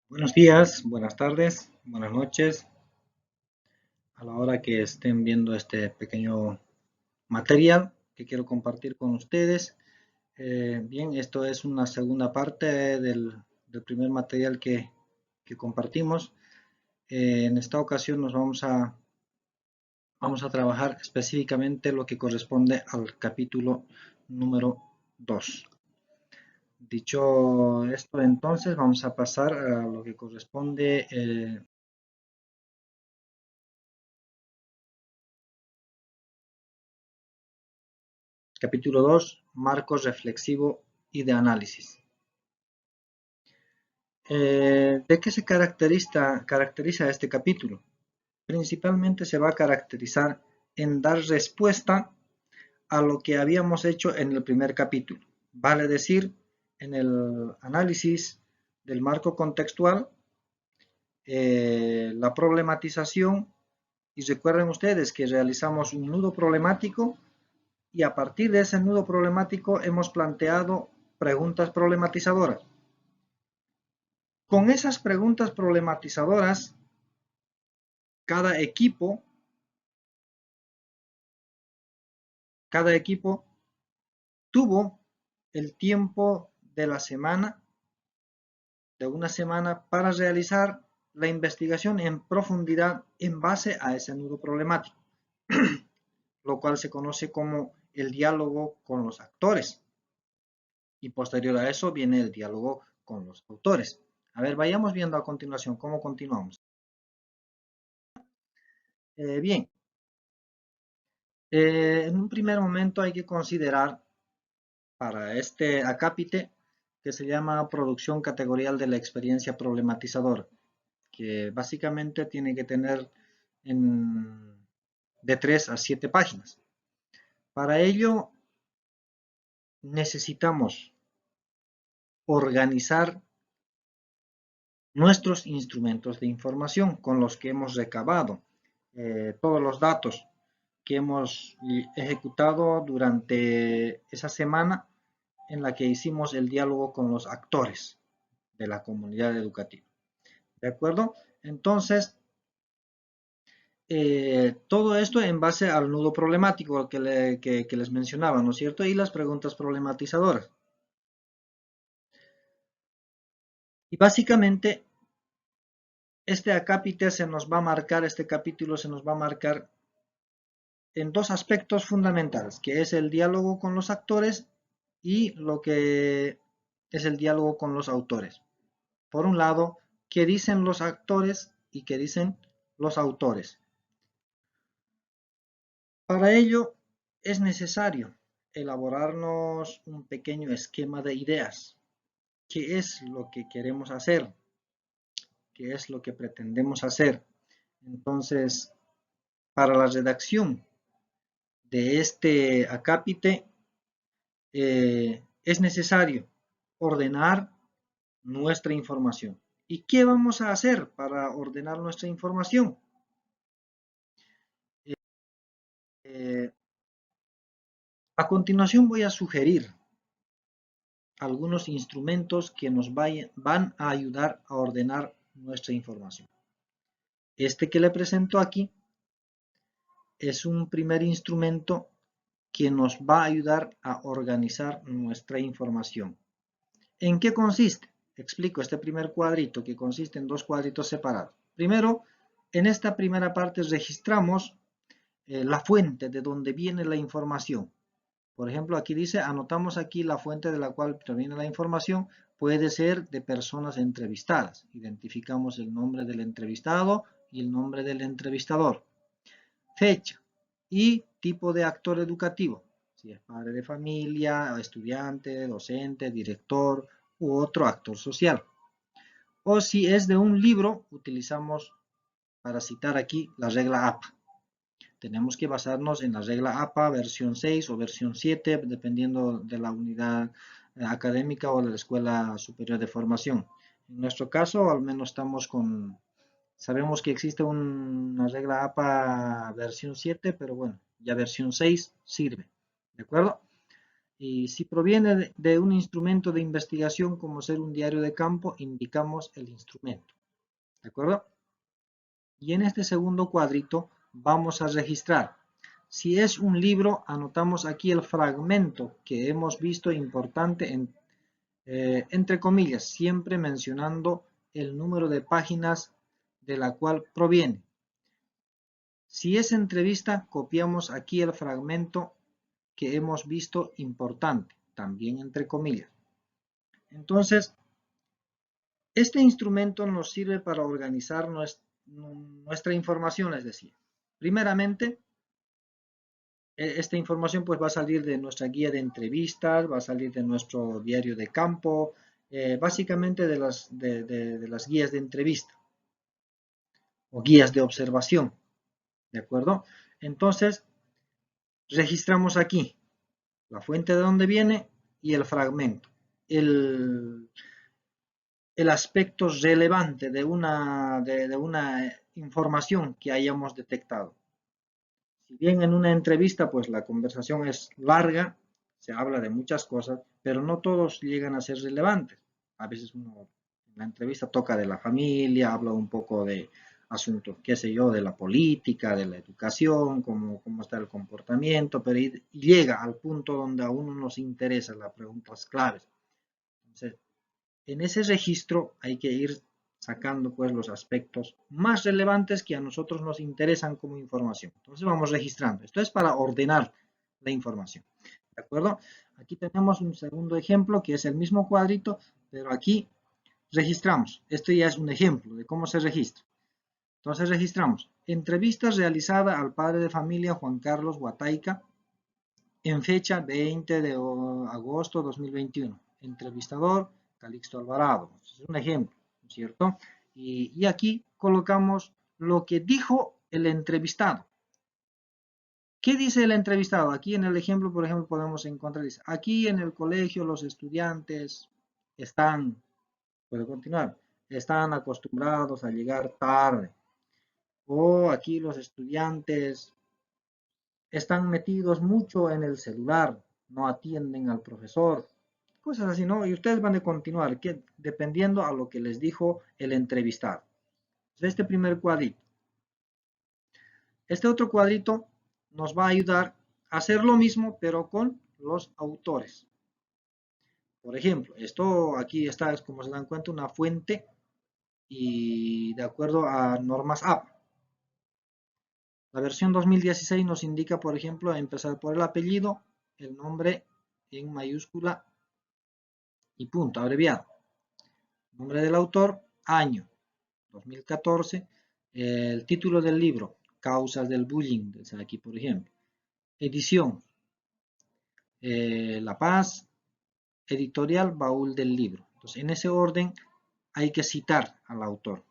Buenos días, buenas tardes, buenas noches, a la hora que estén viendo este pequeño material que quiero compartir con ustedes. Bien, esto es una segunda parte del primer material que compartimos. En esta ocasión vamos a trabajar específicamente lo que corresponde al capítulo número 2. Dicho esto, entonces vamos a pasar a lo que corresponde capítulo 2, marco reflexivo y de análisis. ¿De qué se caracteriza este capítulo? Principalmente se va a caracterizar en dar respuesta a lo que habíamos hecho en el primer capítulo. Vale decir, en el análisis del marco contextual, la problematización, y recuerden ustedes que realizamos un nudo problemático y a partir de ese nudo problemático hemos planteado preguntas problematizadoras. Con esas preguntas problematizadoras, cada equipo, cada equipo tuvo el tiempo de la semana, de una semana, para realizar la investigación en profundidad en base a ese nudo problemático, lo cual se conoce como el diálogo con los actores. Y posterior a eso viene el diálogo con los autores. A ver, vayamos viendo a continuación cómo continuamos. Bien, en un primer momento hay que considerar para este acápite que se llama producción categorial de la experiencia problematizadora, que básicamente tiene que tener de 3 a 7 páginas. Para ello necesitamos organizar nuestros instrumentos de información con los que hemos recabado todos los datos que hemos ejecutado durante esa semana en la que hicimos el diálogo con los actores de la comunidad educativa. ¿De acuerdo? Entonces, todo esto en base al nudo problemático que les mencionaba, ¿no es cierto? Y las preguntas problematizadoras. Y básicamente, este acápite se nos va a marcar, este capítulo se nos va a marcar en dos aspectos fundamentales, que es el diálogo con los actores y lo que es el diálogo con los autores. Por un lado, qué dicen los actores y qué dicen los autores. Para ello es necesario elaborarnos un pequeño esquema de ideas. ¿Qué es lo que queremos hacer? ¿Qué es lo que pretendemos hacer? Entonces, para la redacción de este acápite es necesario ordenar nuestra información. ¿Y qué vamos a hacer para ordenar nuestra información? Eh, a continuación voy a sugerir algunos instrumentos que nos van a ayudar a ordenar nuestra información. Este que le presento aquí es un primer instrumento que nos va a ayudar a organizar nuestra información. ¿En qué consiste? Explico este primer cuadrito que consiste en dos cuadritos separados. Primero, en esta primera parte registramos la fuente de donde viene la información. Por ejemplo, aquí dice, anotamos aquí la fuente de la cual proviene la información, puede ser de personas entrevistadas. Identificamos el nombre del entrevistado y el nombre del entrevistador. Fecha y tipo de actor educativo, si es padre de familia, estudiante, docente, director u otro actor social. O si es de un libro, utilizamos para citar aquí la regla APA. Tenemos que basarnos en la regla APA versión 6 o versión 7, dependiendo de la unidad académica o de la Escuela Superior de Formación. En nuestro caso, al menos sabemos que existe una regla APA versión 7, pero bueno, ya versión 6 sirve. ¿De acuerdo? Y si proviene de un instrumento de investigación como ser un diario de campo, indicamos el instrumento. ¿De acuerdo? Y en este segundo cuadrito vamos a registrar. Si es un libro, anotamos aquí el fragmento que hemos visto importante, entre comillas, siempre mencionando el número de páginas de la cual proviene. Si es entrevista, copiamos aquí el fragmento que hemos visto importante, también entre comillas. Entonces, este instrumento nos sirve para organizar nuestra información, es decir, primeramente, esta información pues va a salir de nuestra guía de entrevistas, va a salir de nuestro diario de campo, básicamente de las guías de entrevista o guías de observación, ¿de acuerdo? Entonces, registramos aquí la fuente de donde viene y el fragmento. El aspecto relevante de una información que hayamos detectado. Si bien en una entrevista pues la conversación es larga, se habla de muchas cosas, pero no todos llegan a ser relevantes. A veces uno en la entrevista toca de la familia, habla un poco de asuntos, qué sé yo, de la política, de la educación, cómo está el comportamiento, pero llega al punto donde a uno nos interesa las preguntas claves. Entonces, en ese registro hay que ir sacando pues los aspectos más relevantes que a nosotros nos interesan como información. Entonces vamos registrando. Esto es para ordenar la información. ¿De acuerdo? Aquí tenemos un segundo ejemplo que es el mismo cuadrito, pero aquí registramos. Esto ya es un ejemplo de cómo se registra. Entonces registramos. Entrevista realizada al padre de familia Juan Carlos Guataica en fecha 20 de agosto de 2021. Entrevistador Calixto Alvarado. Es un ejemplo, ¿cierto? Y aquí colocamos lo que dijo el entrevistado. ¿Qué dice el entrevistado? Aquí en el ejemplo, por ejemplo, podemos encontrar, dice, aquí en el colegio los estudiantes están, puedo continuar, están acostumbrados a llegar tarde. O aquí los estudiantes están metidos mucho en el celular, no atienden al profesor, cosas así, ¿no? Y ustedes van a continuar, dependiendo a lo que les dijo el entrevistado. Este primer cuadrito. Este otro cuadrito nos va a ayudar a hacer lo mismo, pero con los autores. Por ejemplo, esto aquí está, como se dan cuenta, una fuente y de acuerdo a normas APA. La versión 2016 nos indica, por ejemplo, empezar por el apellido, el nombre en mayúscula y punto, abreviado. Nombre del autor, año 2014. El título del libro, Causas del Bullying, aquí por ejemplo. Edición, La Paz. Editorial, Baúl del Libro. Entonces, en ese orden hay que citar al autor.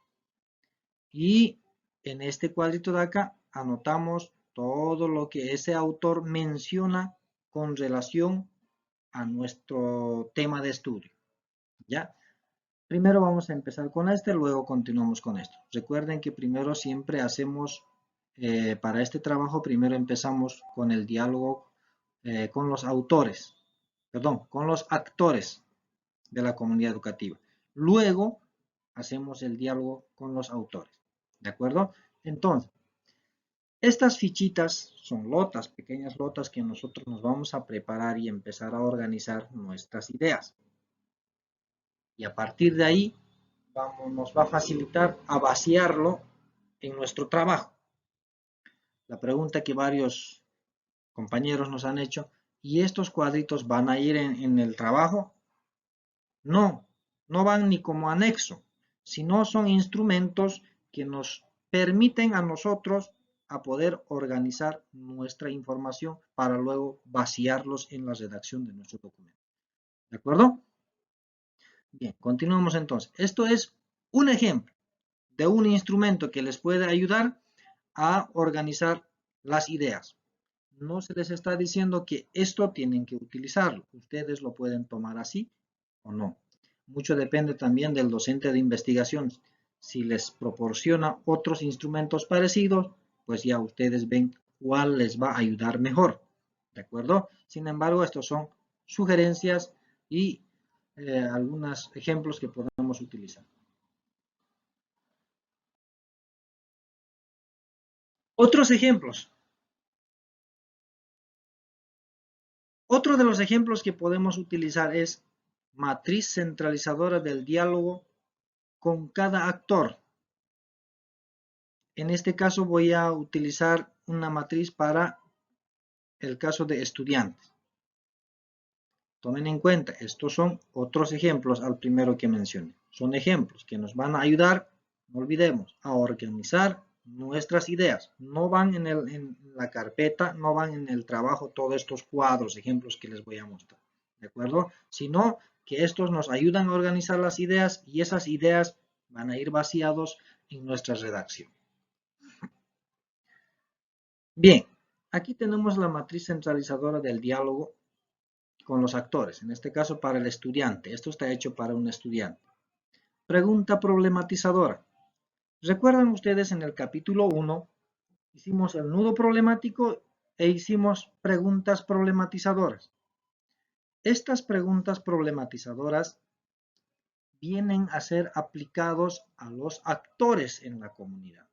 Y en este cuadrito de acá anotamos todo lo que ese autor menciona con relación a nuestro tema de estudio. ¿Ya? Primero vamos a empezar con este, luego continuamos con esto. Recuerden que primero siempre hacemos, para este trabajo, primero empezamos con el diálogo con los autores, perdón, con los actores de la comunidad educativa. Luego hacemos el diálogo con los autores. ¿De acuerdo? Entonces, estas fichitas son lotas, pequeñas lotas que nosotros nos vamos a preparar y empezar a organizar nuestras ideas. Y a partir de ahí nos va a facilitar a vaciarlo en nuestro trabajo. La pregunta que varios compañeros nos han hecho, ¿y estos cuadritos van a ir en el trabajo? No, no van ni como anexo, sino son instrumentos que nos permiten a nosotros a poder organizar nuestra información para luego vaciarlos en la redacción de nuestro documento. ¿De acuerdo? Bien, continuamos entonces. Esto es un ejemplo de un instrumento que les puede ayudar a organizar las ideas. No se les está diciendo que esto tienen que utilizarlo. Ustedes lo pueden tomar así o no. Mucho depende también del docente de investigación. Si les proporciona otros instrumentos parecidos, pues ya ustedes ven cuál les va a ayudar mejor. ¿De acuerdo? Sin embargo, estos son sugerencias y algunos ejemplos que podemos utilizar. Otros ejemplos. Otro de los ejemplos que podemos utilizar es matriz centralizadora del diálogo con cada actor. En este caso voy a utilizar una matriz para el caso de estudiantes. Tomen en cuenta, estos son otros ejemplos al primero que mencioné. Son ejemplos que nos van a ayudar, no olvidemos, a organizar nuestras ideas. No van en la carpeta, no van en el trabajo todos estos cuadros, ejemplos que les voy a mostrar, ¿de acuerdo? Sino que estos nos ayudan a organizar las ideas y esas ideas van a ir vaciados en nuestra redacción. Bien, aquí tenemos la matriz centralizadora del diálogo con los actores, en este caso para el estudiante. Esto está hecho para un estudiante. Pregunta problematizadora. ¿Recuerdan ustedes en el capítulo 1? Hicimos el nudo problemático e hicimos preguntas problematizadoras. Estas preguntas problematizadoras vienen a ser aplicados a los actores en la comunidad.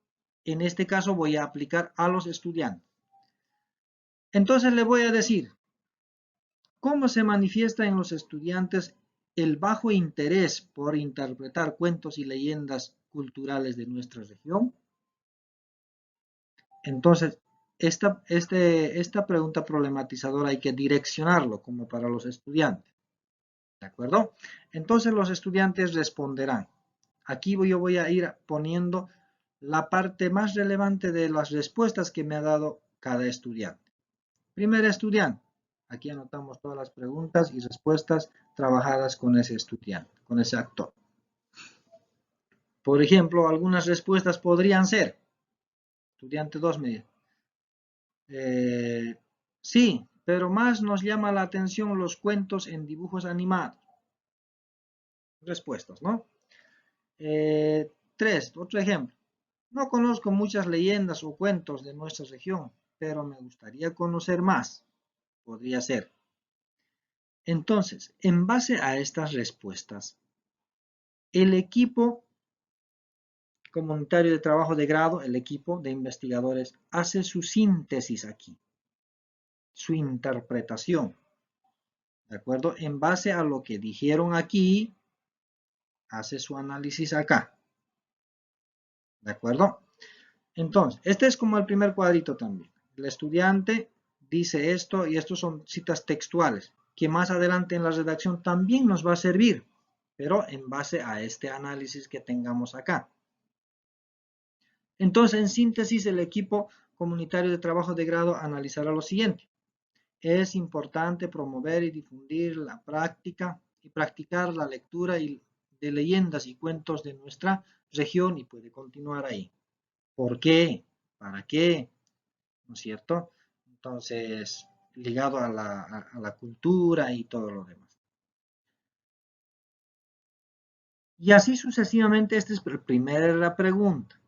En este caso voy a aplicar a los estudiantes. Entonces le voy a decir, ¿cómo se manifiesta en los estudiantes el bajo interés por interpretar cuentos y leyendas culturales de nuestra región? Entonces, esta pregunta problematizadora hay que direccionarlo como para los estudiantes. ¿De acuerdo? Entonces los estudiantes responderán. Aquí yo voy a ir poniendo la parte más relevante de las respuestas que me ha dado cada estudiante. Primer estudiante. Aquí anotamos todas las preguntas y respuestas trabajadas con ese estudiante, con ese actor. Por ejemplo, algunas respuestas podrían ser, estudiante 2 me dice, sí, pero más nos llama la atención los cuentos en dibujos animados. Respuestas, ¿no? 3, otro ejemplo. No conozco muchas leyendas o cuentos de nuestra región, pero me gustaría conocer más. Podría ser. Entonces, en base a estas respuestas, el equipo comunitario de trabajo de grado, el equipo de investigadores, hace su síntesis aquí, su interpretación, ¿de acuerdo? En base a lo que dijeron aquí, hace su análisis acá, ¿de acuerdo? Entonces, este es como el primer cuadrito también. El estudiante dice esto y estos son citas textuales, que más adelante en la redacción también nos va a servir, pero en base a este análisis que tengamos acá. Entonces, en síntesis, el equipo comunitario de trabajo de grado analizará lo siguiente. Es importante promover y difundir la práctica y practicar la lectura de leyendas y cuentos de nuestra región y puede continuar ahí. ¿Por qué? ¿Para qué? ¿No es cierto? Entonces, ligado a la cultura y todo lo demás. Y así sucesivamente, esta es la primera pregunta.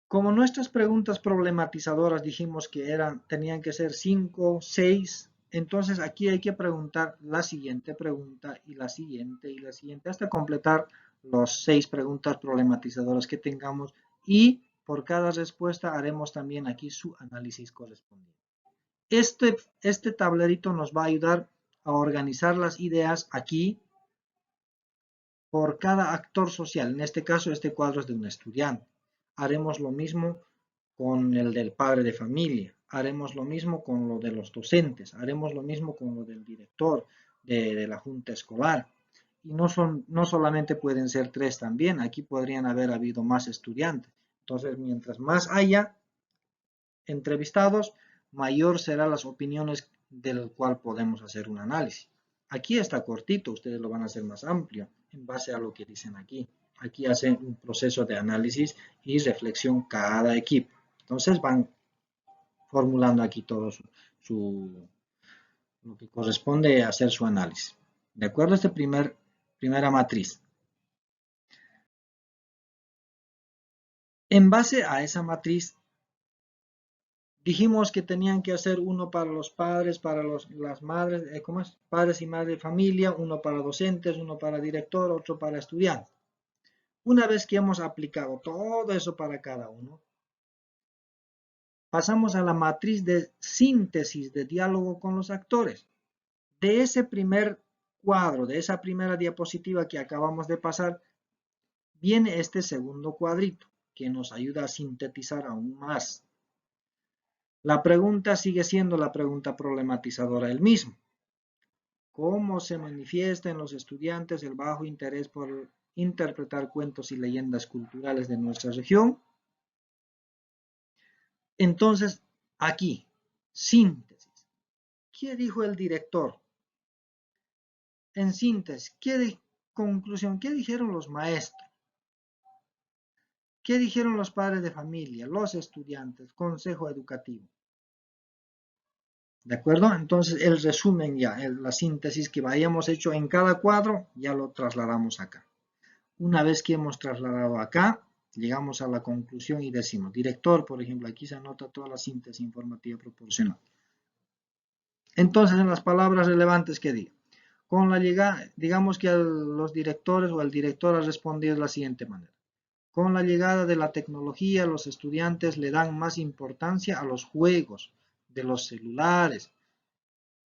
Como nuestras preguntas problematizadoras dijimos que tenían que ser 5, 6, entonces aquí hay que preguntar la siguiente pregunta y la siguiente, hasta completar las 6 preguntas problematizadoras que tengamos y por cada respuesta haremos también aquí su análisis correspondiente. Este tablerito nos va a ayudar a organizar las ideas aquí por cada actor social. En este caso, este cuadro es de un estudiante. Haremos lo mismo con el del padre de familia. Haremos lo mismo con lo de los docentes. Haremos lo mismo con lo del director de la junta escolar. Y no solamente pueden ser 3 también. Aquí podrían haber habido más estudiantes. Entonces, mientras más haya entrevistados, mayor serán las opiniones del cual podemos hacer un análisis. Aquí está cortito, ustedes lo van a hacer más amplio en base a lo que dicen aquí. Aquí hacen un proceso de análisis y reflexión cada equipo. Entonces van formulando aquí todo lo que corresponde a hacer su análisis. De acuerdo a esta primera matriz. En base a esa matriz, Dijimos que tenían que hacer uno para los padres, para las madres, ¿cómo es? Padres y madres de familia, uno para docentes, uno para director, otro para estudiantes. Una vez que hemos aplicado todo eso para cada uno, pasamos a la matriz de síntesis de diálogo con los actores. De ese primer cuadro, de esa primera diapositiva que acabamos de pasar, viene este segundo cuadrito que nos ayuda a sintetizar aún más. La pregunta sigue siendo la pregunta problematizadora del mismo. ¿Cómo se manifiesta en los estudiantes el bajo interés por interpretar cuentos y leyendas culturales de nuestra región? Entonces, aquí, síntesis. ¿Qué dijo el director? En síntesis, conclusión, ¿qué dijeron los maestros? ¿Qué dijeron los padres de familia, los estudiantes, consejo educativo? ¿De acuerdo? Entonces, el resumen ya, la síntesis que hayamos hecho en cada cuadro, ya lo trasladamos acá. Una vez que hemos trasladado acá, llegamos a la conclusión y decimos, director, por ejemplo, aquí se anota toda la síntesis informativa proporcional. Entonces, en las palabras relevantes que diga, con la llegada, digamos que los directores o el director ha respondido de la siguiente manera. Con la llegada de la tecnología, los estudiantes le dan más importancia a los juegos de los celulares,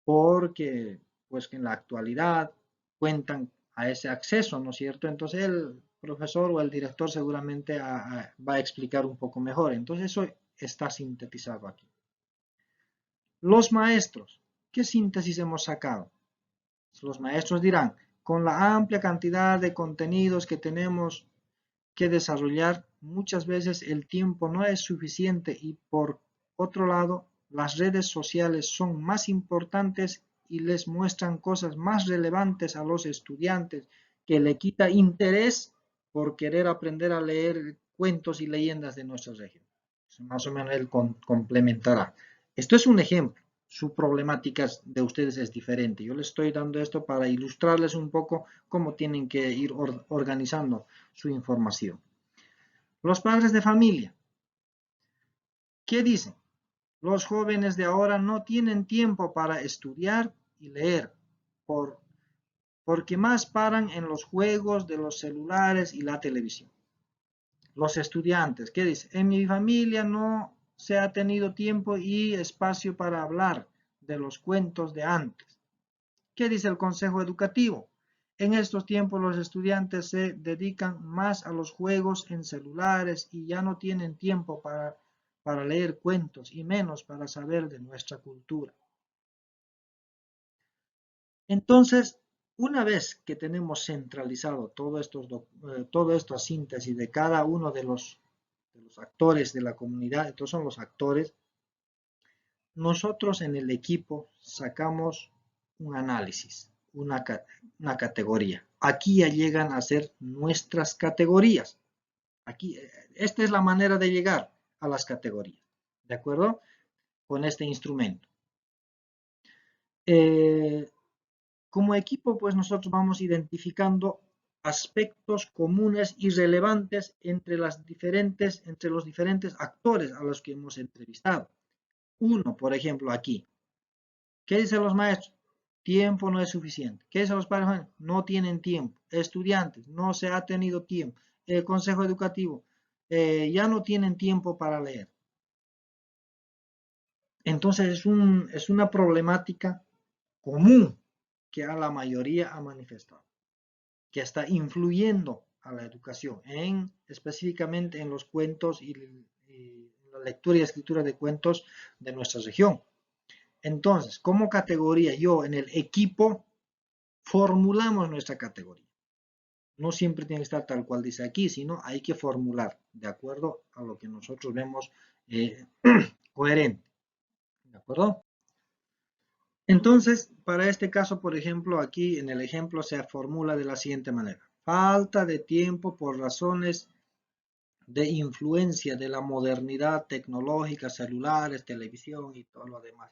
porque pues que en la actualidad cuentan a ese acceso, ¿no es cierto? Entonces el profesor o el director seguramente va a explicar un poco mejor. Entonces eso está sintetizado aquí. Los maestros, ¿qué síntesis hemos sacado? Los maestros dirán, con la amplia cantidad de contenidos que tenemos que desarrollar, muchas veces el tiempo no es suficiente y por otro lado, las redes sociales son más importantes y les muestran cosas más relevantes a los estudiantes que le quita interés por querer aprender a leer cuentos y leyendas de nuestra región. Más o menos él complementará. Esto es un ejemplo. Su problemática de ustedes es diferente. Yo les estoy dando esto para ilustrarles un poco cómo tienen que ir organizando su información. Los padres de familia, ¿qué dicen? Los jóvenes de ahora no tienen tiempo para estudiar y leer, porque más paran en los juegos de los celulares y la televisión. Los estudiantes, ¿qué dicen? En mi familia no se ha tenido tiempo y espacio para hablar de los cuentos de antes. ¿Qué dice el Consejo Educativo? En estos tiempos los estudiantes se dedican más a los juegos en celulares y ya no tienen tiempo para leer cuentos y menos para saber de nuestra cultura. Entonces, una vez que tenemos centralizado toda esta síntesis de cada uno de los actores de la comunidad, estos son los actores, nosotros en el equipo sacamos un análisis, una categoría. Aquí ya llegan a ser nuestras categorías. Aquí, esta es la manera de llegar a las categorías, ¿de acuerdo? Con este instrumento. Como equipo, pues nosotros vamos identificando aspectos comunes y relevantes entre los diferentes actores a los que hemos entrevistado. Uno, por ejemplo, aquí. ¿Qué dicen los maestros? Tiempo no es suficiente. ¿Qué dicen los padres? No tienen tiempo. Estudiantes, no se ha tenido tiempo. El consejo educativo, ya no tienen tiempo para leer. Entonces es una problemática común que a la mayoría ha manifestado, que está influyendo a la educación, específicamente en los cuentos y la lectura y escritura de cuentos de nuestra región. Entonces, como categoría, yo en el equipo formulamos nuestra categoría. No siempre tiene que estar tal cual dice aquí, sino hay que formular de acuerdo a lo que nosotros vemos coherente. ¿De acuerdo? Entonces, para este caso, por ejemplo, aquí en el ejemplo se formula de la siguiente manera. Falta de tiempo por razones de influencia de la modernidad tecnológica, celulares, televisión y todo lo demás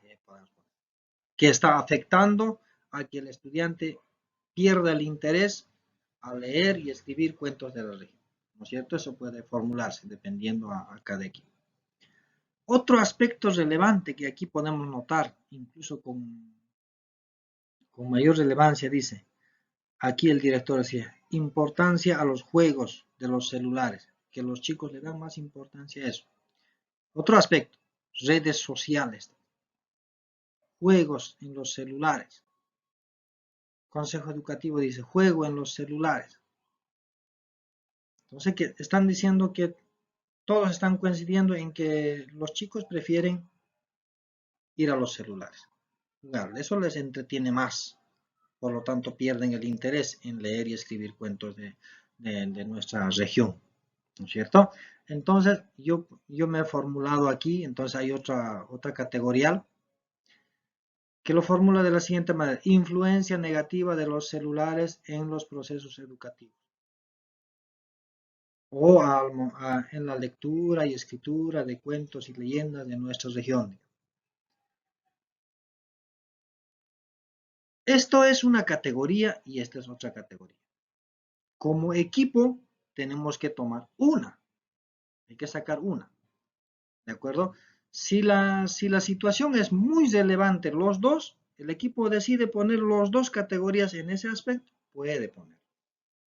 que está afectando a que el estudiante pierda el interés a leer y escribir cuentos de la región. ¿No es cierto? Eso puede formularse dependiendo a cada equipo. Otro aspecto relevante que aquí podemos notar, incluso con mayor relevancia, dice, aquí el director decía, importancia a los juegos de los celulares, que los chicos le dan más importancia a eso. Otro aspecto, redes sociales, juegos en los celulares. Consejo Educativo dice, juego en los celulares. Entonces, que están diciendo que todos están coincidiendo en que los chicos prefieren ir a los celulares, jugar. Eso les entretiene más. Por lo tanto, pierden el interés en leer y escribir cuentos de nuestra región, ¿no es cierto? Entonces, yo me he formulado aquí, entonces hay otra categorial que lo formula de la siguiente manera: influencia negativa de los celulares en los procesos educativos o en la lectura y escritura de cuentos y leyendas de nuestra región. Esto es una categoría y esta es otra categoría. Como equipo tenemos que tomar una, hay que sacar una, ¿de acuerdo? Si la situación es muy relevante los dos, el equipo decide poner las dos categorías en ese aspecto, puede poner.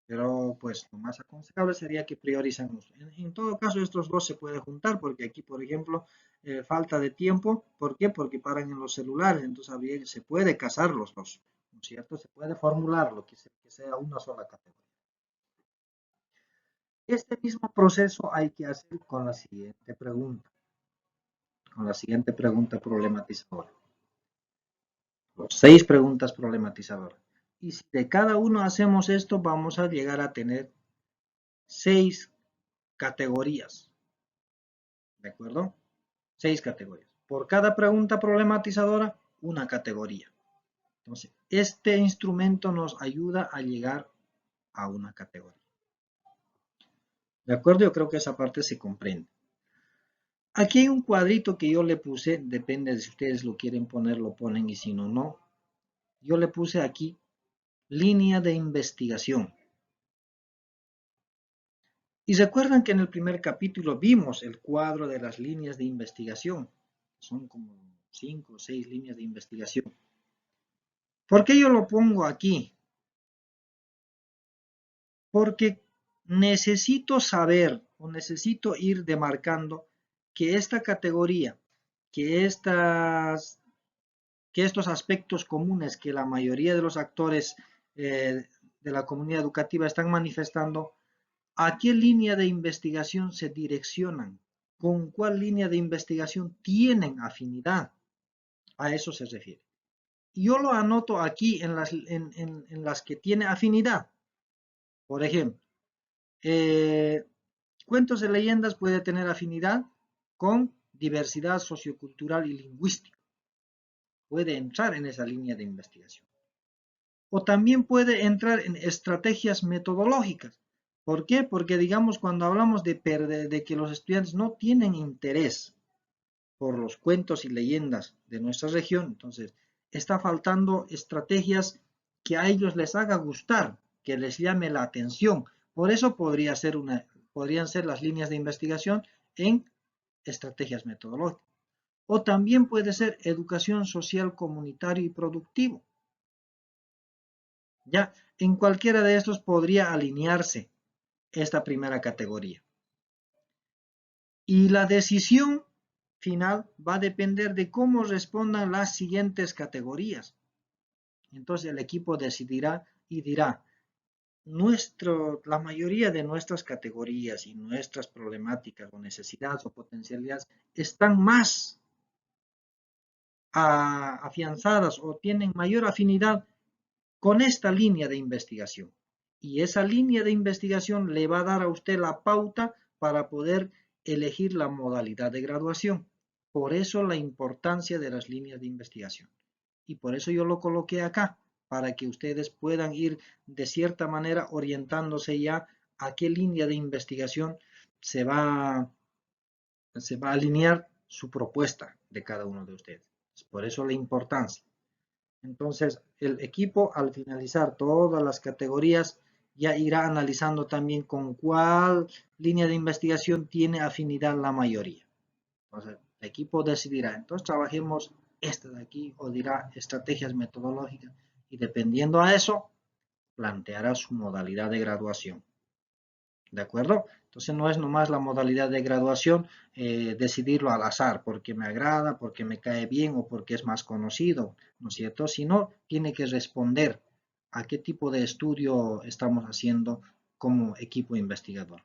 Pero pues lo más aconsejable sería que prioricemos. En todo caso, estos dos se pueden juntar porque aquí, por ejemplo, falta de tiempo. ¿Por qué? Porque paran en los celulares. Entonces se puede casar los dos, ¿no es cierto? Se puede formularlo, que sea una sola categoría. Este mismo proceso hay que hacer con la siguiente pregunta. Con la siguiente pregunta problematizadora. Los 6 preguntas problematizadoras. Y si de cada uno hacemos esto, vamos a llegar a tener 6 categorías. ¿De acuerdo? 6 categorías. Por cada pregunta problematizadora, una categoría. Entonces, este instrumento nos ayuda a llegar a una categoría. ¿De acuerdo? Yo creo que esa parte se comprende. Aquí hay un cuadrito que yo le puse, depende de si ustedes lo quieren poner, lo ponen, y si no, no. Yo le puse aquí línea de investigación. Y recuerdan que en el primer capítulo vimos el cuadro de las líneas de investigación. Son como 5 o 6 líneas de investigación. ¿Por qué yo lo pongo aquí? Porque necesito saber o necesito ir demarcando que esta categoría, que estos aspectos comunes que la mayoría de los actores de la comunidad educativa están manifestando, ¿a qué línea de investigación se direccionan? ¿Con cuál línea de investigación tienen afinidad? A eso se refiere. Yo lo anoto aquí en las que tiene afinidad. Por ejemplo, cuentos de leyendas puede tener afinidad con diversidad sociocultural y lingüística. Puede entrar en esa línea de investigación. O también puede entrar en estrategias metodológicas. ¿Por qué? Porque digamos cuando hablamos de que los estudiantes no tienen interés por los cuentos y leyendas de nuestra región, entonces está faltando estrategias que a ellos les haga gustar, que les llame la atención. Por eso podrían ser las líneas de investigación en estrategias metodológicas. O también puede ser educación social, comunitario y productivo. Ya, en cualquiera de estos podría alinearse esta primera categoría. Y la decisión final va a depender de cómo respondan las siguientes categorías. Entonces el equipo decidirá y dirá, la mayoría de nuestras categorías y nuestras problemáticas o necesidades o potencialidades están más afianzadas o tienen mayor afinidad con esta línea de investigación. Y esa línea de investigación le va a dar a usted la pauta para poder elegir la modalidad de graduación. Por eso la importancia de las líneas de investigación. Y por eso yo lo coloqué acá, para que ustedes puedan ir de cierta manera orientándose ya a qué línea de investigación se va a alinear su propuesta de cada uno de ustedes. Por eso la importancia. Entonces, el equipo al finalizar todas las categorías ya irá analizando también con cuál línea de investigación tiene afinidad la mayoría. Entonces, El equipo decidirá, entonces trabajemos este de aquí o dirá estrategias metodológicas y dependiendo a eso, planteará su modalidad de graduación. ¿De acuerdo? Entonces no es nomás la modalidad de graduación decidirlo al azar, porque me agrada, porque me cae bien o porque es más conocido, ¿no es cierto? Sino tiene que responder a qué tipo de estudio estamos haciendo como equipo investigador.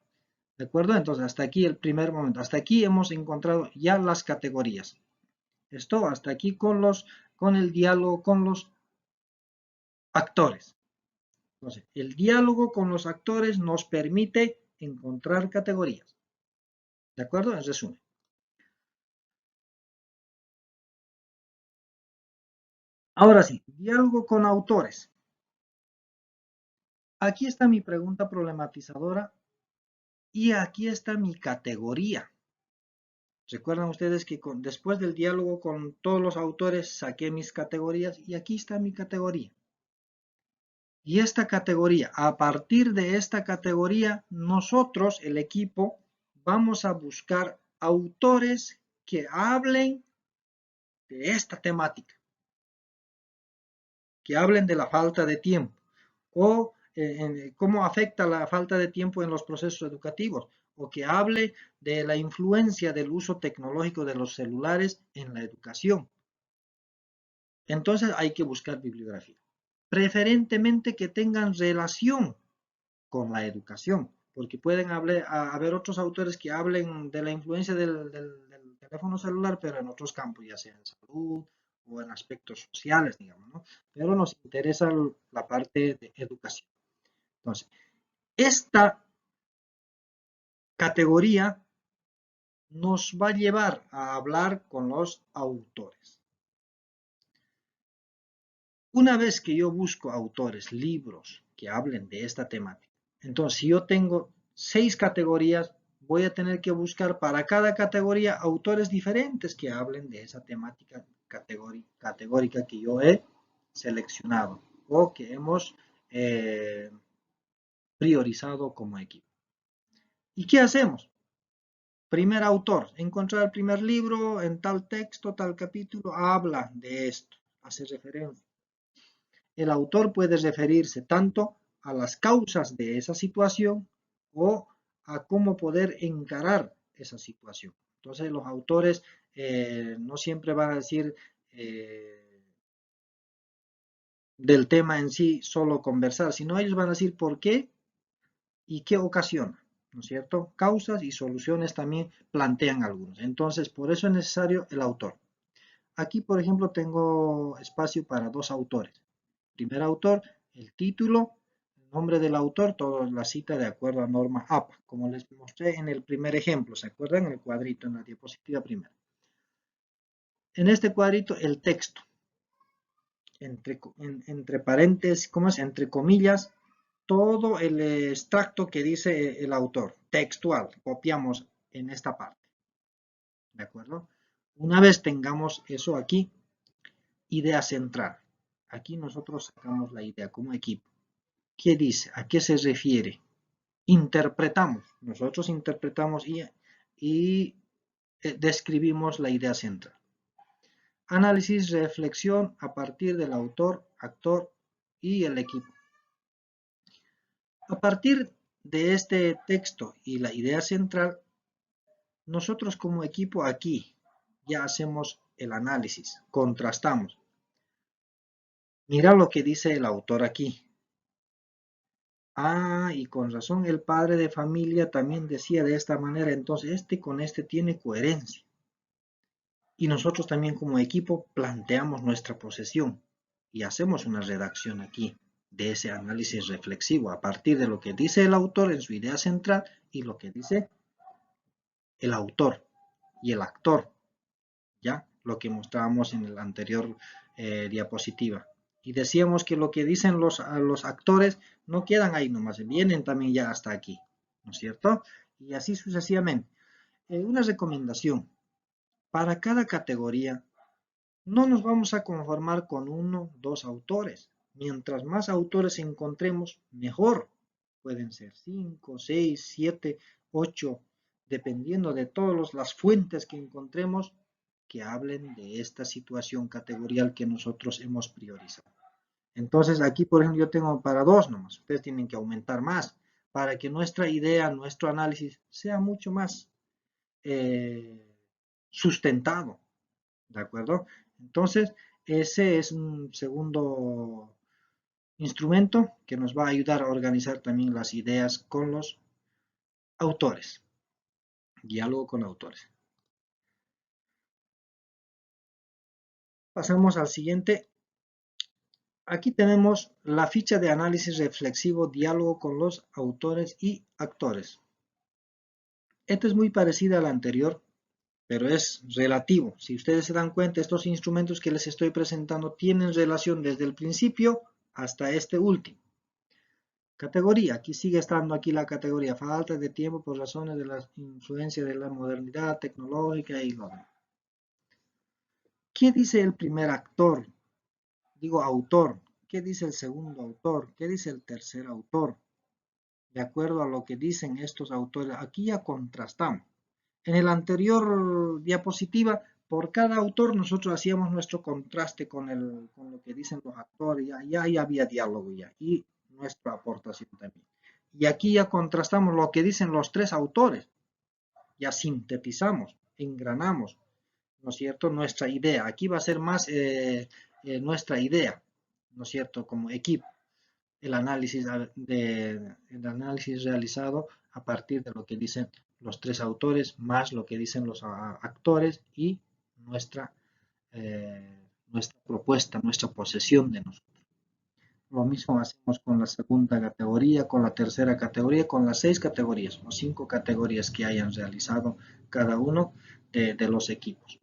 ¿De acuerdo? Entonces hasta aquí el primer momento. Hasta aquí hemos encontrado ya las categorías. Esto hasta aquí con el diálogo con los actores. Entonces, el diálogo con los actores nos permite encontrar categorías. ¿De acuerdo? En resumen. Ahora sí, diálogo con autores. Aquí está mi pregunta problematizadora y aquí está mi categoría. Recuerdan ustedes que después del diálogo con todos los autores saqué mis categorías y aquí está mi categoría. Y esta categoría, a partir de esta categoría, nosotros, el equipo, vamos a buscar autores que hablen de esta temática, que hablen de la falta de tiempo o cómo afecta la falta de tiempo en los procesos educativos o que hable de la influencia del uso tecnológico de los celulares en la educación. Entonces hay que buscar bibliografía, preferentemente que tengan relación con la educación, porque pueden haber otros autores que hablen de la influencia del teléfono celular, pero en otros campos, ya sea en salud o en aspectos sociales, digamos, ¿no? Pero nos interesa la parte de educación. Entonces, esta categoría nos va a llevar a hablar con los autores. Una vez que yo busco autores, libros que hablen de esta temática, entonces si yo tengo 6 categorías, voy a tener que buscar para cada categoría autores diferentes que hablen de esa temática categórica que yo he seleccionado o que hemos priorizado como equipo. ¿Y qué hacemos? Primer autor, encontrar el primer libro en tal texto, tal capítulo, habla de esto, hace referencia. El autor puede referirse tanto a las causas de esa situación o a cómo poder encarar esa situación. Entonces los autores no siempre van a decir del tema en sí solo conversar, sino ellos van a decir por qué y qué ocasiona, ¿no es cierto? Causas y soluciones también plantean algunos. Entonces por eso es necesario el autor. Aquí, por ejemplo, tengo espacio para 2 autores. Primer autor, el título, el nombre del autor, toda la cita de acuerdo a norma APA, como les mostré en el primer ejemplo, ¿se acuerdan? En el cuadrito, en la diapositiva primera. En este cuadrito, el texto, entre paréntesis, ¿cómo es? Entre comillas, todo el extracto que dice el autor, textual, copiamos en esta parte, ¿de acuerdo? Una vez tengamos eso aquí, idea central. Aquí nosotros sacamos la idea como equipo. ¿Qué dice? ¿A qué se refiere? Interpretamos. Nosotros interpretamos y describimos la idea central. Análisis, reflexión a partir del autor, actor y el equipo. A partir de este texto y la idea central, nosotros como equipo aquí ya hacemos el análisis, contrastamos. Mira lo que dice el autor aquí. Ah, y con razón el padre de familia también decía de esta manera, entonces este con este tiene coherencia. Y nosotros también como equipo planteamos nuestra posesión y hacemos una redacción aquí de ese análisis reflexivo a partir de lo que dice el autor en su idea central y lo que dice el autor y el actor, ¿ya? Lo que mostrábamos en la anterior diapositiva. Y decíamos que lo que dicen los actores no quedan ahí nomás, vienen también ya hasta aquí, ¿no es cierto? Y así sucesivamente. Una recomendación, para cada categoría no nos vamos a conformar con 1, 2 autores. Mientras más autores encontremos, mejor. Pueden ser 5, 6, 7, 8, dependiendo de todas las fuentes que encontremos, que hablen de esta situación categorial que nosotros hemos priorizado. Entonces aquí, por ejemplo, yo tengo para 2 nomás. Ustedes tienen que aumentar más para que nuestra idea, nuestro análisis sea mucho más sustentado. ¿De acuerdo? Entonces, ese es un segundo instrumento que nos va a ayudar a organizar también las ideas con los autores. Diálogo con autores. Pasamos al siguiente. Aquí tenemos la ficha de análisis reflexivo, diálogo con los autores y actores. Esta es muy parecida a la anterior, pero es relativo. Si ustedes se dan cuenta, estos instrumentos que les estoy presentando tienen relación desde el principio hasta este último. Categoría, aquí sigue estando aquí la categoría, falta de tiempo por razones de la influencia de la modernidad tecnológica y lo demás. ¿Qué dice el primer actor? Digo autor. ¿Qué dice el segundo autor? ¿Qué dice el tercer autor? De acuerdo a lo que dicen estos autores, aquí ya contrastamos. En el anterior diapositiva, por cada autor nosotros hacíamos nuestro contraste con lo que dicen los actores, ya había diálogo ya, y nuestra aportación también. Y aquí ya contrastamos lo que dicen los 3 autores, ya sintetizamos, engranamos, ¿no es cierto?, nuestra idea. Aquí va a ser más nuestra idea, ¿no es cierto?, como equipo, el análisis realizado a partir de lo que dicen los 3 autores, más lo que dicen los actores y nuestra propuesta, nuestra posesión de nosotros. Lo mismo hacemos con la segunda categoría, con la tercera categoría, con las 6 categorías o 5 categorías que hayan realizado cada uno de los equipos.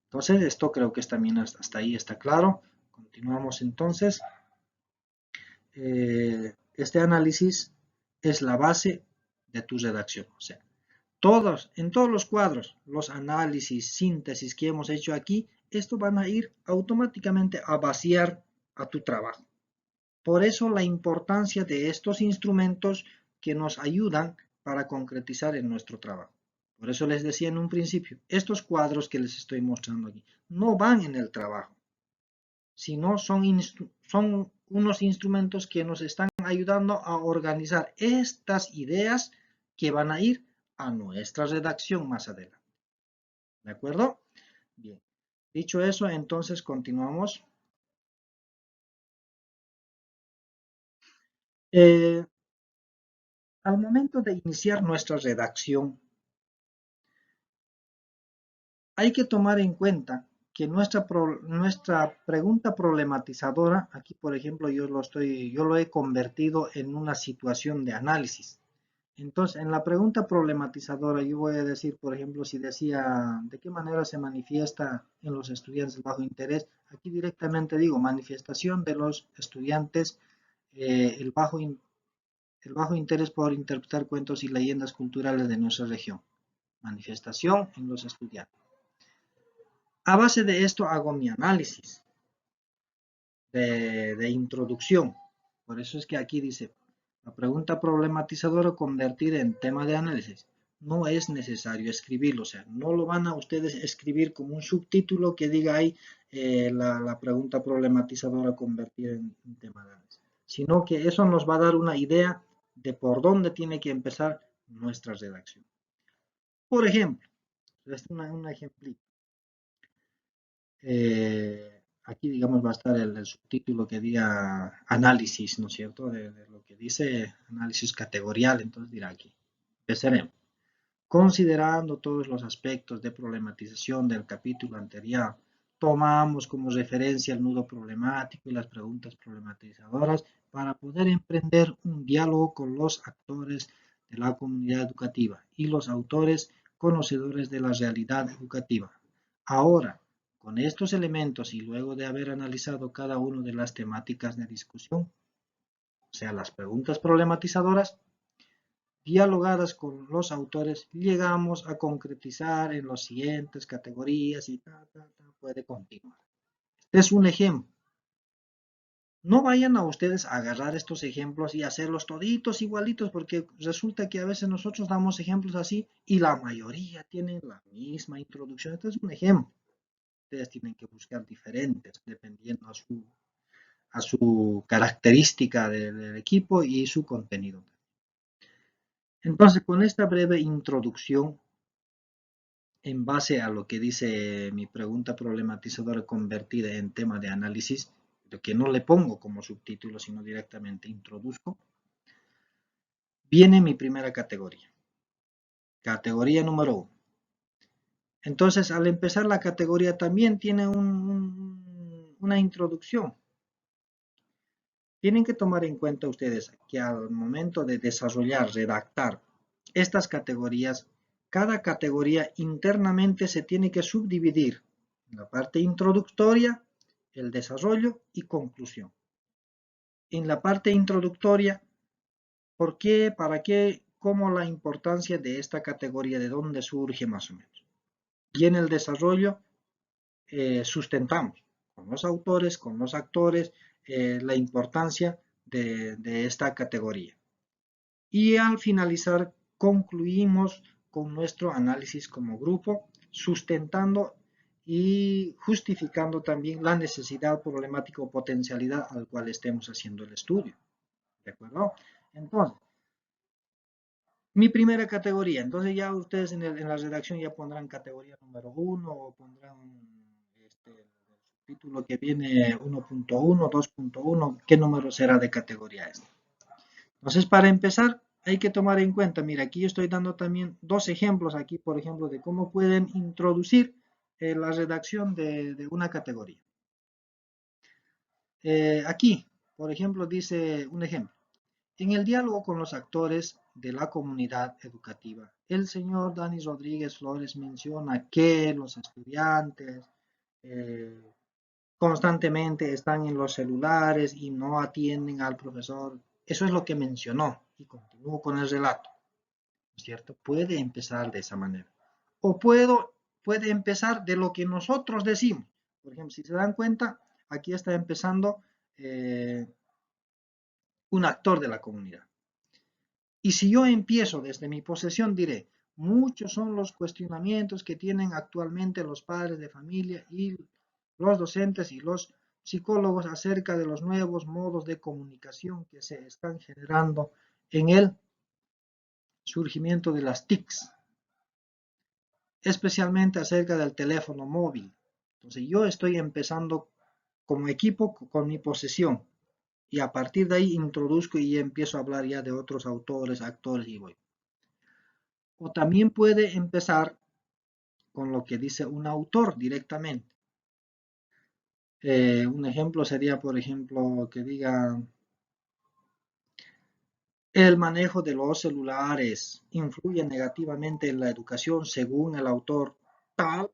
Entonces, esto creo que también hasta ahí está claro. Continuamos entonces. Este análisis es la base de tu redacción. O sea, en todos los cuadros, los análisis, síntesis que hemos hecho aquí, esto van a ir automáticamente a vaciar a tu trabajo. Por eso la importancia de estos instrumentos que nos ayudan para concretizar en nuestro trabajo. Por eso les decía en un principio, estos cuadros que les estoy mostrando aquí no van en el trabajo, sino son unos instrumentos que nos están ayudando a organizar estas ideas que van a ir a nuestra redacción más adelante. ¿De acuerdo? Bien. Dicho eso, entonces continuamos. Al momento de iniciar nuestra redacción, hay que tomar en cuenta que nuestra pregunta problematizadora, aquí por ejemplo yo lo he convertido en una situación de análisis. Entonces, en la pregunta problematizadora yo voy a decir, por ejemplo, si decía de qué manera se manifiesta en los estudiantes el bajo interés, aquí directamente digo manifestación de los estudiantes, el bajo interés por interpretar cuentos y leyendas culturales de nuestra región. Manifestación en los estudiantes. A base de esto hago mi análisis de introducción. Por eso es que aquí dice, la pregunta problematizadora convertida en tema de análisis. No es necesario escribirlo, o sea, no lo van a ustedes escribir como un subtítulo que diga ahí la pregunta problematizadora convertida en tema de análisis, sino que eso nos va a dar una idea de por dónde tiene que empezar nuestra redacción. Por ejemplo, este es un ejemplito. Aquí, digamos, va a estar el subtítulo que diga análisis, ¿no es cierto? De lo que dice análisis categorial, entonces dirá aquí. Empezaremos. Considerando todos los aspectos de problematización del capítulo anterior, tomamos como referencia el nudo problemático y las preguntas problematizadoras para poder emprender un diálogo con los actores de la comunidad educativa y los autores conocedores de la realidad educativa. Ahora, con estos elementos y luego de haber analizado cada una de las temáticas de discusión, o sea, las preguntas problematizadoras, dialogadas con los autores, llegamos a concretizar en las siguientes categorías y puede continuar. Este es un ejemplo. No vayan a ustedes a agarrar estos ejemplos y hacerlos toditos igualitos, porque resulta que a veces nosotros damos ejemplos así y la mayoría tienen la misma introducción. Este es un ejemplo. ustedes tienen que buscar diferentes, dependiendo a su característica del equipo y su contenido. Entonces, con esta breve introducción, en base a lo que dice mi pregunta problematizadora convertida en tema de análisis, lo que no le pongo como subtítulo, sino directamente introduzco, viene mi primera categoría. Categoría número 1. Entonces, al empezar la categoría también tiene una introducción. Tienen que tomar en cuenta ustedes que al momento de desarrollar, redactar estas categorías, cada categoría internamente se tiene que subdividir en la parte introductoria, el desarrollo y conclusión. En la parte introductoria, ¿por qué? ¿Para qué? ¿Cómo la importancia de esta categoría? ¿De dónde surge más o menos? Y en el desarrollo sustentamos con los autores, con los actores, la importancia de esta categoría. Y al finalizar concluimos con nuestro análisis como grupo, sustentando y justificando también la necesidad problemática o potencialidad al cual estemos haciendo el estudio. ¿De acuerdo? Entonces, mi primera categoría, entonces ya ustedes en la redacción ya pondrán categoría número 1 o pondrán el título que viene 1.1, 2.1, ¿qué número será de categoría esta? Entonces, para empezar, hay que tomar en cuenta, mira, aquí estoy dando también dos ejemplos aquí, por ejemplo, de cómo pueden introducir la redacción de una categoría. Aquí, por ejemplo, dice un ejemplo. En el diálogo con los actores de la comunidad educativa, el señor Dani Rodríguez Flores menciona que los estudiantes constantemente están en los celulares y no atienden al profesor. Eso es lo que mencionó y continúo con el relato, ¿no es cierto? Puede empezar de esa manera. O puede empezar de lo que nosotros decimos. Por ejemplo, si se dan cuenta, aquí está empezando un actor de la comunidad. Y si yo empiezo desde mi posesión, diré, muchos son los cuestionamientos que tienen actualmente los padres de familia y los docentes y los psicólogos acerca de los nuevos modos de comunicación que se están generando en el surgimiento de las TICs, especialmente acerca del teléfono móvil. Entonces yo estoy empezando como equipo con mi posesión y a partir de ahí introduzco y empiezo a hablar ya de otros autores, actores y voy. O también puede empezar con lo que dice un autor directamente. Un ejemplo sería, por ejemplo, que diga, el manejo de los celulares influye negativamente en la educación según el autor tal,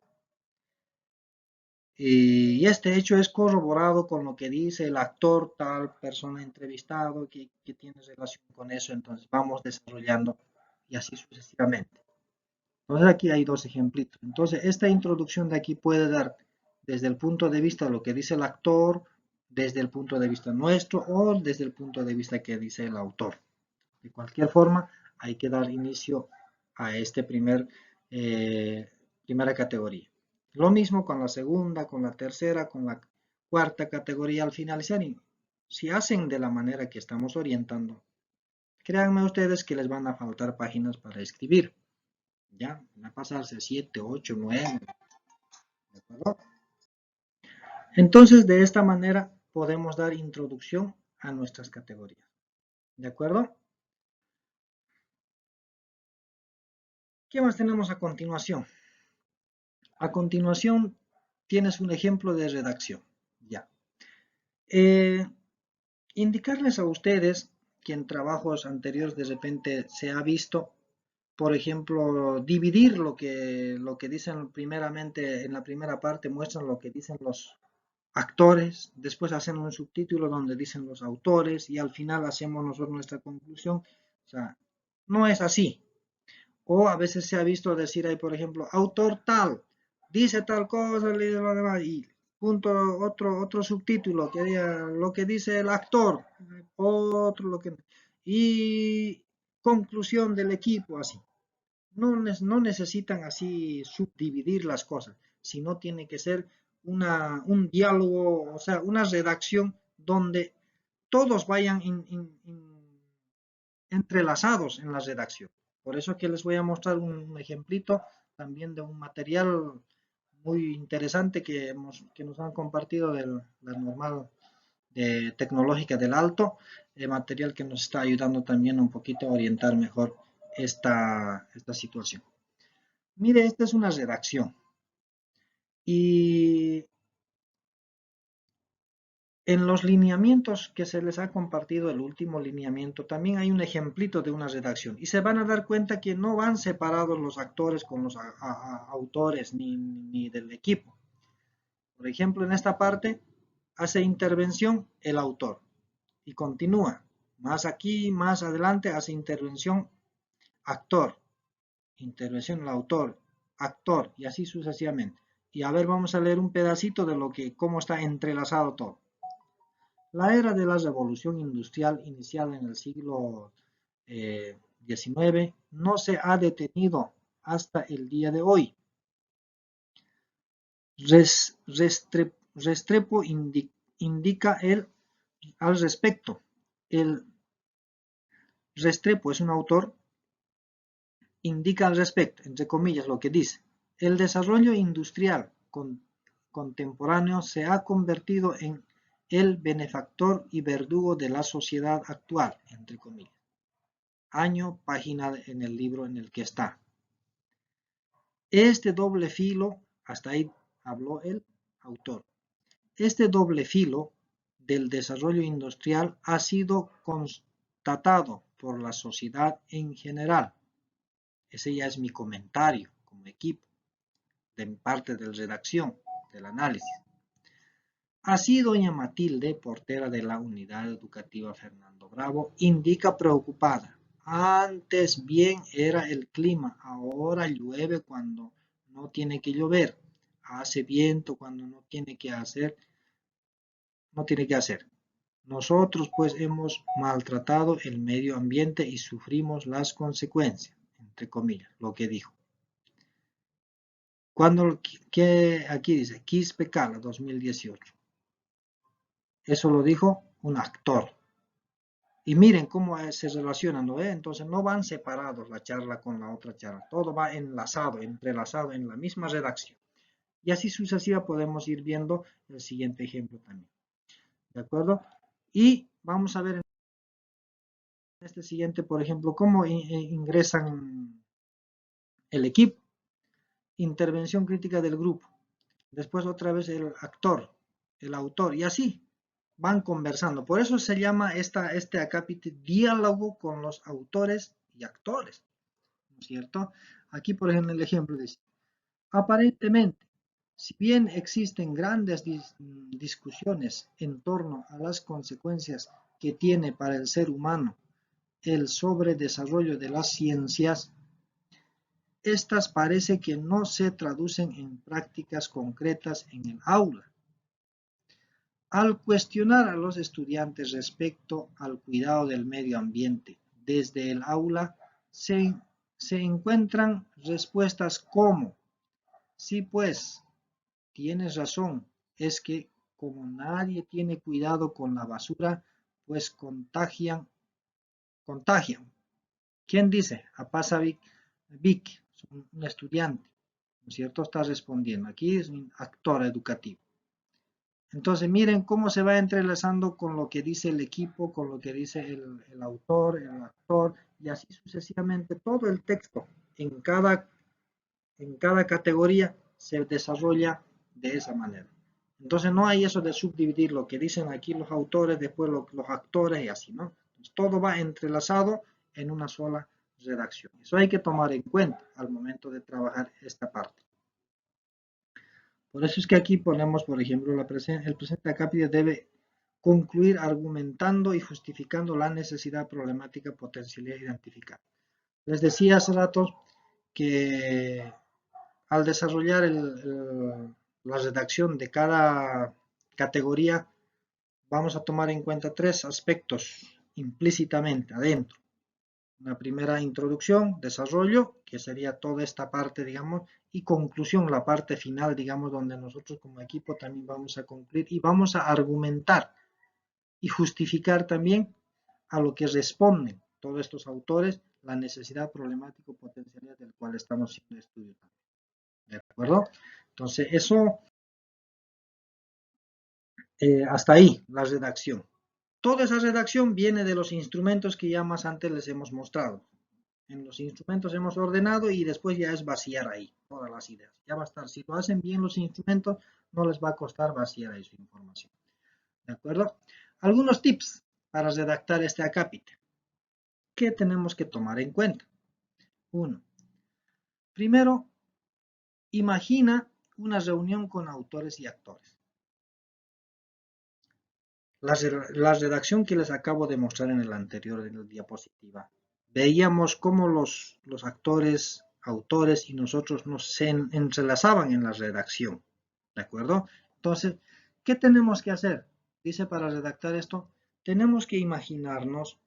y este hecho es corroborado con lo que dice el actor tal, persona entrevistado, que tiene relación con eso, entonces vamos desarrollando y así sucesivamente. Entonces aquí hay dos ejemplitos. Entonces esta introducción de aquí puede dar desde el punto de vista de lo que dice el actor, desde el punto de vista nuestro o desde el punto de vista que dice el autor. De cualquier forma, hay que dar inicio a este primera categoría. Lo mismo con la segunda, con la tercera, con la cuarta categoría al finalizar. Y si hacen de la manera que estamos orientando, créanme ustedes que les van a faltar páginas para escribir. Ya, van a pasarse 7, 8, 9. ¿De acuerdo? Entonces, de esta manera podemos dar introducción a nuestras categorías. ¿De acuerdo? ¿Qué más tenemos a continuación? A continuación, tienes un ejemplo de redacción. Ya. Indicarles a ustedes que en trabajos anteriores de repente se ha visto, por ejemplo, dividir lo que dicen primeramente en la primera parte, muestran lo que dicen los actores, después hacen un subtítulo donde dicen los autores y al final hacemos nosotros nuestra conclusión. O sea, no es así. O a veces se ha visto decir ahí, por ejemplo, autor tal, dice tal cosa, y lo demás, y punto, otro subtítulo, que diga lo que dice el actor, otro lo que... Y conclusión del equipo, así. No necesitan así subdividir las cosas, sino tiene que ser un diálogo, o sea, una redacción donde todos vayan entrelazados en la redacción. Por eso que les voy a mostrar un ejemplito también de un material muy interesante que nos han compartido de la normal tecnológica del Alto, material que nos está ayudando también un poquito a orientar mejor esta situación. Mire, esta es una redacción y en los lineamientos que se les ha compartido, el último lineamiento, también hay un ejemplito de una redacción y se van a dar cuenta que no van separados los actores con los autores ni del equipo. Por ejemplo, en esta parte hace intervención el autor y continúa. Más aquí, más adelante, hace intervención actor, intervención el autor, actor y así sucesivamente. Y a ver, vamos a leer un pedacito de cómo está entrelazado todo. La era de la revolución industrial iniciada en el siglo XIX no se ha detenido hasta el día de hoy. Restrepo indica al respecto. El Restrepo es un autor, indica al respecto, entre comillas, lo que dice. El desarrollo industrial contemporáneo se ha convertido en el benefactor y verdugo de la sociedad actual, entre comillas. Año, página en el libro en el que está. Este doble filo, hasta ahí habló el autor, este doble filo del desarrollo industrial ha sido constatado por la sociedad en general. Ese ya es mi comentario como equipo, de mi parte de la redacción, del análisis. Así, doña Matilde, portera de la Unidad Educativa Fernando Bravo, indica preocupada. Antes bien era el clima, ahora llueve cuando no tiene que llover, hace viento cuando no tiene que hacer. Nosotros pues hemos maltratado el medio ambiente y sufrimos las consecuencias, entre comillas, lo que dijo. Aquí dice, Quispe Cala 2018. Eso lo dijo un actor. Y miren cómo se relacionan, ¿no? Entonces no van separados la charla con la otra charla. Todo va enlazado, entrelazado en la misma redacción. Y así sucesiva podemos ir viendo el siguiente ejemplo también. ¿De acuerdo? Y vamos a ver en este siguiente, por ejemplo, cómo ingresan el equipo. Intervención crítica del grupo. Después otra vez el actor, el autor, y así van conversando. Por eso se llama este acápite diálogo con los autores y actores, ¿no es cierto? Aquí, por ejemplo, el ejemplo dice, aparentemente, si bien existen grandes discusiones en torno a las consecuencias que tiene para el ser humano el sobredesarrollo de las ciencias, estas parece que no se traducen en prácticas concretas en el aula. Al cuestionar a los estudiantes respecto al cuidado del medio ambiente desde el aula, se encuentran respuestas como, sí pues, tienes razón, es que como nadie tiene cuidado con la basura, pues contagian. ¿Quién dice? Apasa Vic, un estudiante, ¿no es cierto? Está respondiendo. Aquí es un actor educativo. Entonces miren cómo se va entrelazando con lo que dice el equipo, con lo que dice el autor, el actor, y así sucesivamente. Todo el texto en cada categoría se desarrolla de esa manera. Entonces no hay eso de subdividir lo que dicen aquí los autores, después los actores y así, ¿no? Entonces, todo va entrelazado en una sola redacción. Eso hay que tomar en cuenta al momento de trabajar esta parte. Por eso es que aquí ponemos, por ejemplo, el presente acápite debe concluir argumentando y justificando la necesidad problemática potencial identificada. Les decía hace rato que al desarrollar la redacción de cada categoría, vamos a tomar en cuenta tres aspectos implícitamente adentro. Una primera introducción, desarrollo, que sería toda esta parte, digamos, y conclusión, la parte final, digamos, donde nosotros como equipo también vamos a concluir y vamos a argumentar y justificar también a lo que responden todos estos autores la necesidad problemática o potencialidad del cual estamos haciendo estudio. ¿De acuerdo? Entonces, eso, hasta ahí, la redacción. Toda esa redacción viene de los instrumentos que ya más antes les hemos mostrado. En los instrumentos hemos ordenado y después ya es vaciar ahí todas las ideas. Ya va a estar, si lo hacen bien los instrumentos, no les va a costar vaciar ahí su información. ¿De acuerdo? Algunos tips para redactar este acápite. ¿Qué tenemos que tomar en cuenta? Uno, primero, imagina una reunión con autores y actores. La redacción que les acabo de mostrar en el anterior diapositiva. Veíamos cómo los actores, autores y nosotros nos entrelazaban en la redacción. ¿De acuerdo? Entonces, ¿qué tenemos que hacer? Dice para redactar esto, tenemos que imaginarnos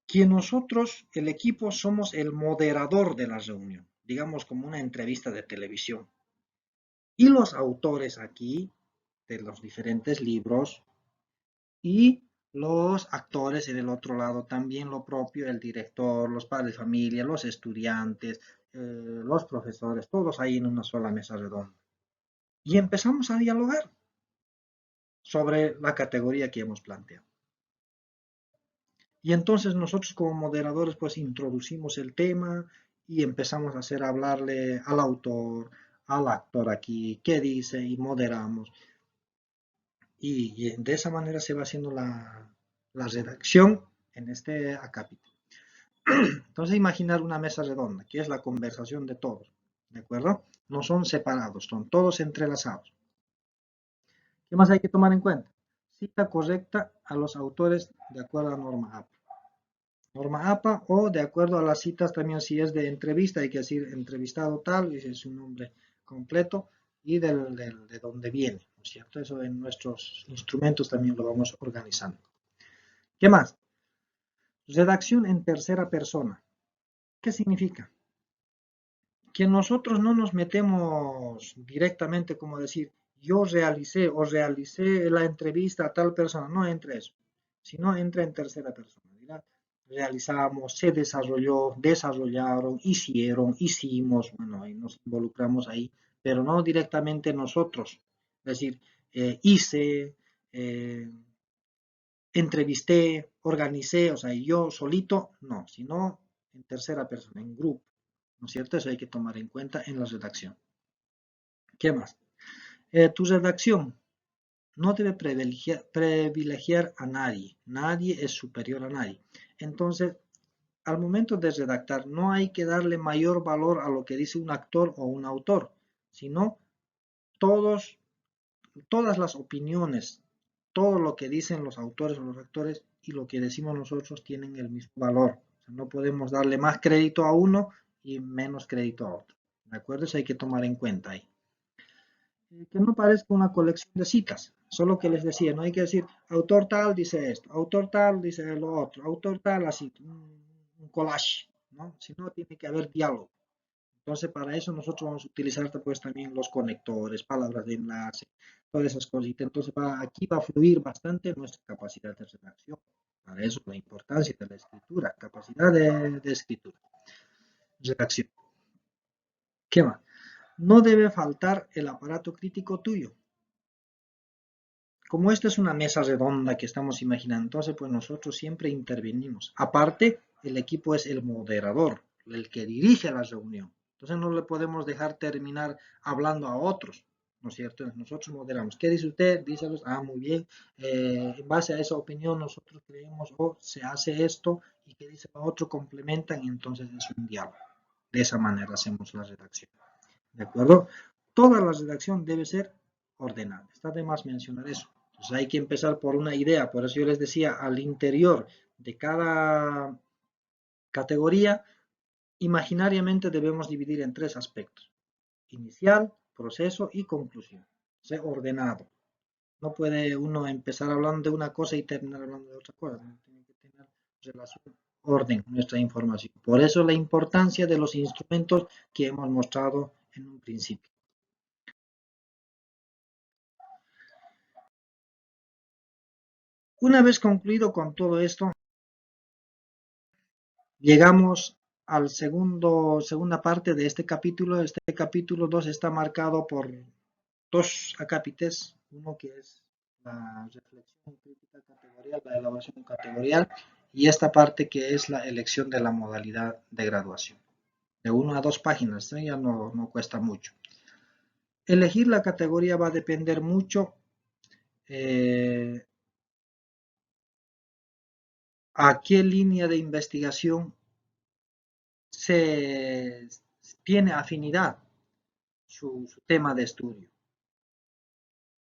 que nosotros, el equipo, somos el moderador de la reunión, digamos como una entrevista de televisión. Y los autores aquí, de los diferentes libros, y los actores en el otro lado también lo propio, el director, los padres de familia, los estudiantes, los profesores, todos ahí en una sola mesa redonda. Y empezamos a dialogar sobre la categoría que hemos planteado. Y entonces nosotros como moderadores pues introducimos el tema y empezamos a hacer hablarle al autor, al actor aquí, qué dice y moderamos. Y de esa manera se va haciendo la redacción en este acápite. Entonces imaginar una mesa redonda, que es la conversación de todos, ¿de acuerdo? No son separados, son todos entrelazados. ¿Qué más hay que tomar en cuenta? Cita correcta a los autores de acuerdo a norma APA. Norma APA o de acuerdo a las citas también si es de entrevista, hay que decir entrevistado tal, y es su nombre completo y de dónde viene, ¿no es cierto? Eso en nuestros instrumentos también lo vamos organizando. ¿Qué más? Redacción en tercera persona. ¿Qué significa? Que nosotros no nos metemos directamente como decir, yo realicé la entrevista a tal persona, no entra eso, sino entra en tercera persona. ¿Verdad? Realizamos, se desarrolló, desarrollaron, hicieron, hicimos, bueno, ahí nos involucramos ahí, pero no directamente nosotros. Es decir, hice, eh, entrevisté, organicé, o sea, yo solito, no, sino en tercera persona, en grupo. ¿No es cierto? Eso hay que tomar en cuenta en la redacción. ¿Qué más? Tu redacción no debe privilegiar a nadie. Nadie es superior a nadie. Entonces, al momento de redactar, no hay que darle mayor valor a lo que dice un actor o un autor, sino todas las opiniones, todo lo que dicen los autores o los actores y lo que decimos nosotros tienen el mismo valor. O sea, no podemos darle más crédito a uno y menos crédito a otro. ¿De acuerdo? Eso hay que tomar en cuenta ahí. Que no parezca una colección de citas, solo que les decía, no hay que decir, autor tal dice esto, autor tal dice lo otro, autor tal así, un collage, ¿no? Sino tiene que haber diálogo. Entonces, para eso nosotros vamos a utilizar pues también los conectores, palabras de enlace, todas esas cositas. Entonces, aquí va a fluir bastante nuestra capacidad de redacción. Para eso la importancia de la escritura, capacidad de escritura, redacción. ¿Qué más? No debe faltar el aparato crítico tuyo. Como esta es una mesa redonda que estamos imaginando, entonces pues nosotros siempre intervenimos. Aparte, el equipo es el moderador, el que dirige la reunión. Entonces no le podemos dejar terminar hablando a otros, ¿no es cierto? Nosotros moderamos. ¿Qué dice usted? Díselos, muy bien. En base a esa opinión nosotros creemos, se hace esto y que dice lo otro, complementan y entonces es un diálogo. De esa manera hacemos la redacción. ¿De acuerdo? Toda la redacción debe ser ordenada. Está de más mencionar eso. Entonces hay que empezar por una idea. Por eso yo les decía, al interior de cada categoría, imaginariamente debemos dividir en tres aspectos. Inicial, proceso y conclusión. Ser ordenado. No puede uno empezar hablando de una cosa y terminar hablando de otra cosa. Tiene que tener relación orden nuestra información. Por eso la importancia de los instrumentos que hemos mostrado en un principio. Una vez concluido con todo esto, llegamos al segunda parte de este capítulo. Este capítulo 2 está marcado por dos acápites. Uno que es la reflexión crítica categorial, la elaboración categorial, y esta parte que es la elección de la modalidad de graduación. De 1 a 2 páginas, ya no cuesta mucho. Elegir la categoría va a depender mucho a qué línea de investigación se tiene afinidad su tema de estudio,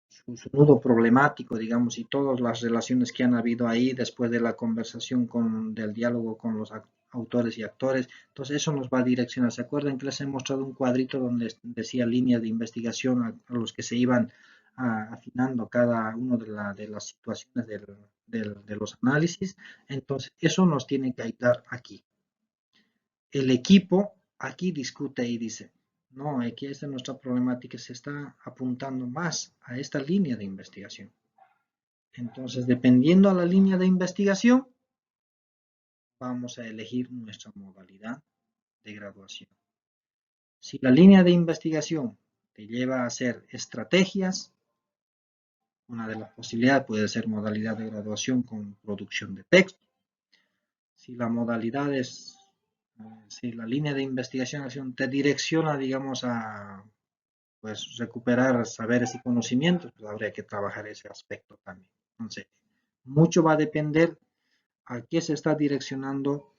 su nudo problemático, digamos, y todas las relaciones que han habido ahí después de la conversación del diálogo con los autores y actores. Entonces eso nos va a direccionar. ¿Se acuerdan que les he mostrado un cuadrito donde decía líneas de investigación a los que se iban afinando cada una de las situaciones de los análisis? Entonces eso nos tiene que ayudar aquí. El equipo aquí discute y dice, no, aquí esta nuestra problemática se está apuntando más a esta línea de investigación. Entonces, dependiendo a la línea de investigación, vamos a elegir nuestra modalidad de graduación. Si la línea de investigación te lleva a hacer estrategias, una de las posibilidades puede ser modalidad de graduación con producción de texto. Si la modalidad es, si la línea de investigación te direcciona, digamos, a pues recuperar saberes y conocimientos, pues habría que trabajar ese aspecto también. Entonces, mucho va a depender a qué se está direccionando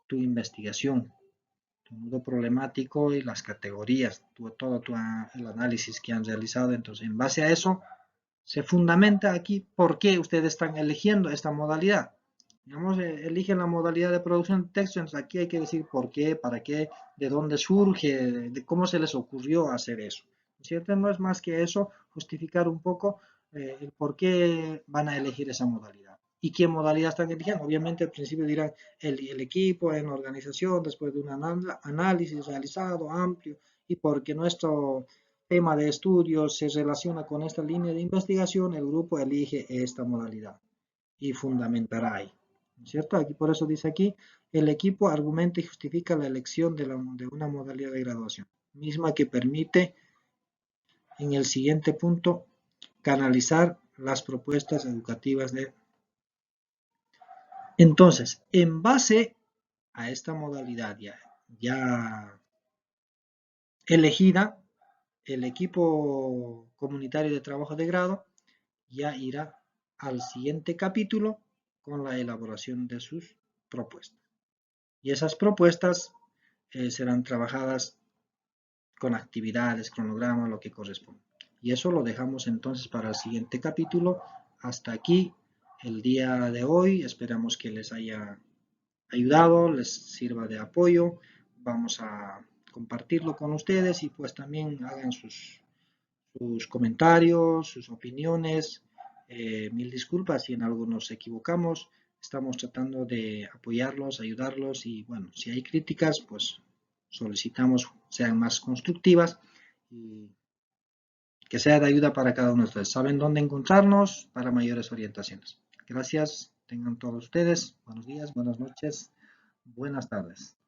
tu investigación, tu nudo problemático y las categorías, todo el análisis que han realizado. Entonces, en base a eso, se fundamenta aquí por qué ustedes están eligiendo esta modalidad. Digamos, eligen la modalidad de producción de texto, entonces aquí hay que decir por qué, para qué, de dónde surge, de cómo se les ocurrió hacer eso. ¿Cierto? No es más que eso, justificar un poco el por qué van a elegir esa modalidad. ¿Y qué modalidad están eligiendo? Obviamente al principio dirán el equipo en organización, después de un análisis realizado amplio, y porque nuestro tema de estudio se relaciona con esta línea de investigación, el grupo elige esta modalidad y fundamentará ahí. ¿Cierto? Aquí, por eso dice aquí, el equipo argumenta y justifica la elección de una modalidad de graduación, misma que permite, en el siguiente punto, canalizar las propuestas educativas de... Entonces, en base a esta modalidad ya elegida, el equipo comunitario de trabajo de grado ya irá al siguiente capítulo con la elaboración de sus propuestas. Y esas propuestas serán trabajadas con actividades, cronograma, lo que corresponde. Y eso lo dejamos entonces para el siguiente capítulo. Hasta aquí el día de hoy. Esperamos que les haya ayudado, les sirva de apoyo. Vamos a compartirlo con ustedes y pues también hagan sus comentarios, sus opiniones. Mil disculpas si en algo nos equivocamos. Estamos tratando de apoyarlos, ayudarlos y bueno, si hay críticas, pues solicitamos sean más constructivas y que sea de ayuda para cada uno de ustedes. Saben dónde encontrarnos para mayores orientaciones. Gracias, tengan todos ustedes. Buenos días, buenas noches, buenas tardes.